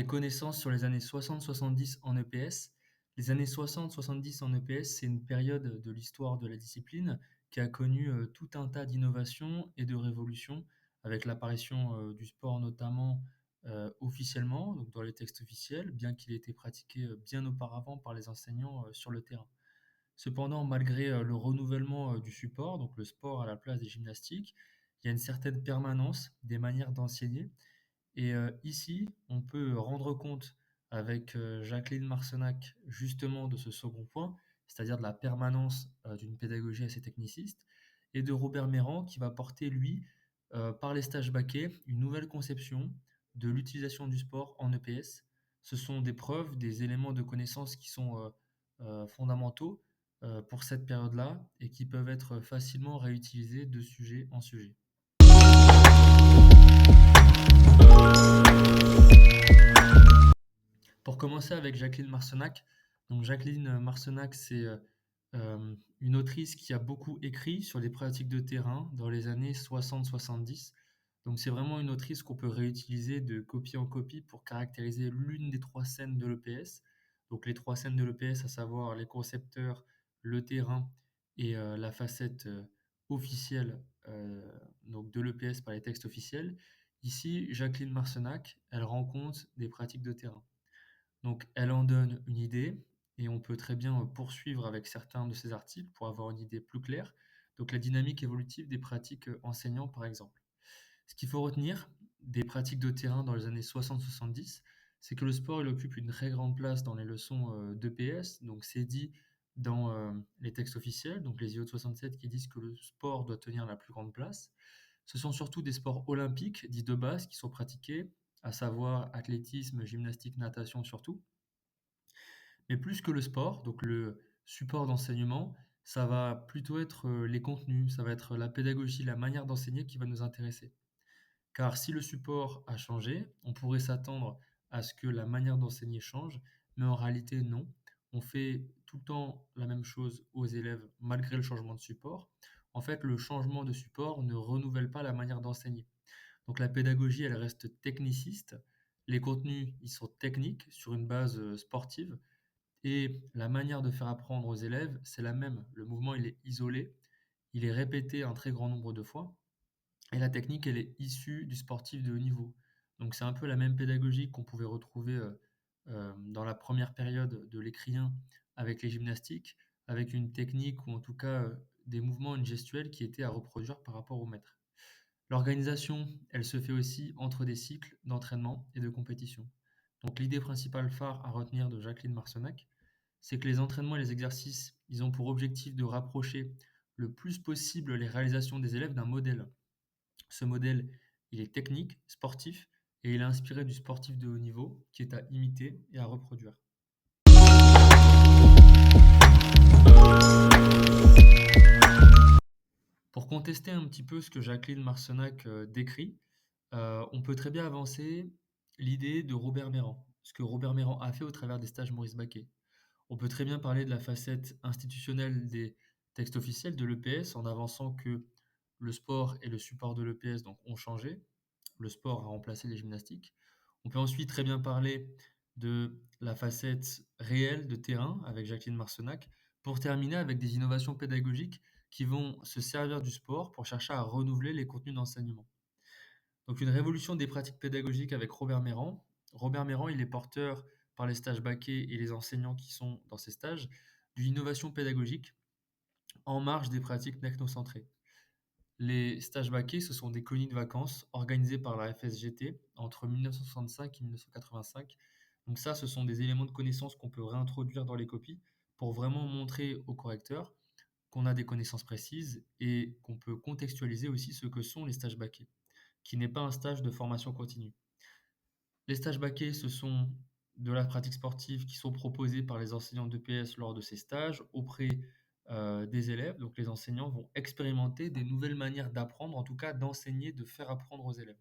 les connaissances sur les années 60-70 en EPS. Les années 60-70 en EPS, c'est une période de l'histoire de la discipline qui a connu tout un tas d'innovations et de révolutions, avec l'apparition du sport notamment officiellement, donc dans les textes officiels, bien qu'il ait été pratiqué bien auparavant par les enseignants sur le terrain. Cependant, malgré le renouvellement du support, donc le sport à la place des gymnastiques, il y a une certaine permanence des manières d'enseigner et ici, on peut rendre compte avec Jacqueline Marcenac justement de ce second point, c'est-à-dire de la permanence d'une pédagogie assez techniciste, et de Robert Méran qui va porter, lui, par les stages baquets, une nouvelle conception de l'utilisation du sport en EPS. Ce sont des preuves, des éléments de connaissance qui sont fondamentaux pour cette période-là et qui peuvent être facilement réutilisés de sujet en sujet. Pour commencer avec Jacqueline Marcenac, donc Jacqueline Marcenac, c'est une autrice qui a beaucoup écrit sur les pratiques de terrain dans les années 60-70. Donc c'est vraiment une autrice qu'on peut réutiliser de copie en copie pour caractériser l'une des trois scènes de l'EPS. Donc les trois scènes de l'EPS, à savoir les concepteurs, le terrain et la facette officielle donc de l'EPS par les textes officiels. Ici, Jacqueline Marcenac, elle rend compte des pratiques de terrain. Donc, elle en donne une idée et on peut très bien poursuivre avec certains de ces articles pour avoir une idée plus claire. Donc, la dynamique évolutive des pratiques enseignants, par exemple. Ce qu'il faut retenir des pratiques de terrain dans les années 60-70, c'est que le sport il occupe une très grande place dans les leçons d'EPS. Donc, c'est dit dans les textes officiels, donc les IO de 67 qui disent que le sport doit tenir la plus grande place. Ce sont surtout des sports olympiques, dits de base, qui sont pratiqués, à savoir athlétisme, gymnastique, natation surtout. Mais plus que le sport, donc le support d'enseignement, ça va plutôt être les contenus, ça va être la pédagogie, la manière d'enseigner qui va nous intéresser. Car si le support a changé, on pourrait s'attendre à ce que la manière d'enseigner change, mais en réalité non. On fait tout le temps la même chose aux élèves malgré le changement de support. En fait, le changement de support ne renouvelle pas la manière d'enseigner. Donc la pédagogie, elle reste techniciste. Les contenus, ils sont techniques sur une base sportive. Et la manière de faire apprendre aux élèves, c'est la même. Le mouvement, il est isolé, il est répété un très grand nombre de fois. Et la technique, elle est issue du sportif de haut niveau. Donc c'est un peu la même pédagogie qu'on pouvait retrouver dans la première période de l'écrien avec les gymnastiques, avec une technique ou en tout cas des mouvements, une gestuelle qui était à reproduire par rapport au maître. L'organisation, elle se fait aussi entre des cycles d'entraînement et de compétition. Donc l'idée principale phare à retenir de Jacqueline Marcenac, c'est que les entraînements et les exercices, ils ont pour objectif de rapprocher le plus possible les réalisations des élèves d'un modèle. Ce modèle, il est technique, sportif, et il est inspiré du sportif de haut niveau qui est à imiter et à reproduire. Pour contester un petit peu ce que Jacqueline Marcenac décrit, on peut très bien avancer l'idée de Robert Méran, ce que Robert Méran a fait au travers des stages Maurice Baquet. On peut très bien parler de la facette institutionnelle des textes officiels de l'EPS en avançant que le sport et le support de l'EPS donc, ont changé. Le sport a remplacé les gymnastiques. On peut ensuite très bien parler de la facette réelle de terrain avec Jacqueline Marcenac pour terminer avec des innovations pédagogiques qui vont se servir du sport pour chercher à renouveler les contenus d'enseignement. Donc une révolution des pratiques pédagogiques avec Robert Méran. Robert Méran, il est porteur par les stages baquets et les enseignants qui sont dans ces stages d'une innovation pédagogique en marge des pratiques technocentrées. Les stages baquets, ce sont des colonies de vacances organisées par la FSGT entre 1965 et 1985. Donc ça, ce sont des éléments de connaissances qu'on peut réintroduire dans les copies pour vraiment montrer aux correcteurs qu'on a des connaissances précises et qu'on peut contextualiser aussi ce que sont les stages baquets, qui n'est pas un stage de formation continue. Les stages baquets, ce sont de la pratique sportive qui sont proposés par les enseignants d'EPS lors de ces stages auprès des élèves. Donc les enseignants vont expérimenter des nouvelles manières d'apprendre, en tout cas d'enseigner, de faire apprendre aux élèves.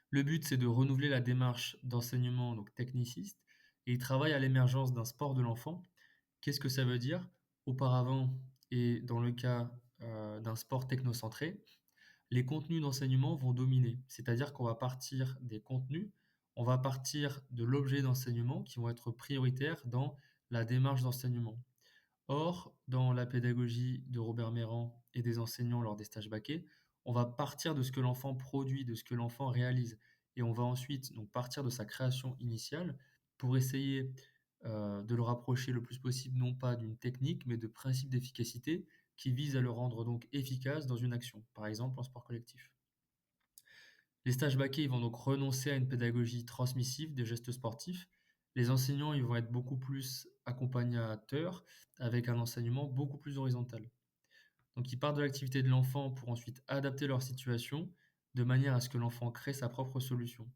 Le but, c'est de renouveler la démarche d'enseignement donc techniciste et ils travaillent à l'émergence d'un sport de l'enfant. Qu'est-ce que ça veut dire? Auparavant, et dans le cas d'un sport technocentré, les contenus d'enseignement vont dominer. C'est-à-dire qu'on va partir des contenus, On va partir de l'objet d'enseignement qui vont être prioritaires dans la démarche d'enseignement. Or, dans la pédagogie de Robert Méran et des enseignants lors des stages baquets, on va partir de ce que l'enfant produit, de ce que l'enfant réalise et on va ensuite donc partir de sa création initiale pour essayer, de le rapprocher le plus possible, non pas d'une technique, mais de principes d'efficacité qui visent à le rendre donc efficace dans une action, par exemple en sport collectif. Les stages baquets, ils vont donc renoncer à une pédagogie transmissive des gestes sportifs. Les enseignants, ils vont être beaucoup plus accompagnateurs, avec un enseignement beaucoup plus horizontal. Donc ils partent de l'activité de l'enfant pour ensuite adapter leur situation, de manière à ce que l'enfant crée sa propre solution.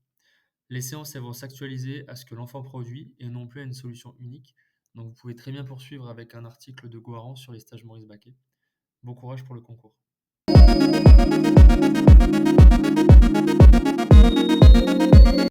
Les séances, elles vont s'actualiser à ce que l'enfant produit et non plus à une solution unique. Donc vous pouvez très bien poursuivre avec un article de Goharan sur les stages Maurice Baquet. Bon courage pour le concours.